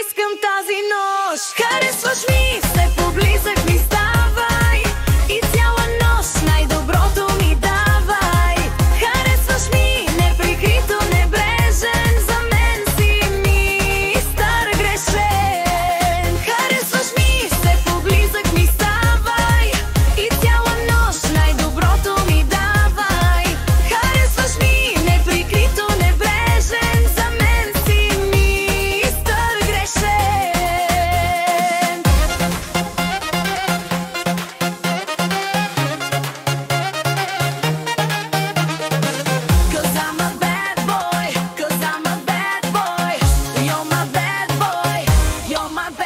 искам тази нощ. Харесваш ми, все поблизък ми ставай и цяла нощ най-доброто ми давай. Харесваш ми, неприкрито небрежен, за мен си мистър грешен. Харесваш ми, все поблизък ми ставай и цяла нощ най-доброто ми давай. Харесваш ми, неприкрито небрежен, за мен си мистър грешен. Cause I'm a bad boy, cause I'm a bad boy. You're my bad boy, you're my bad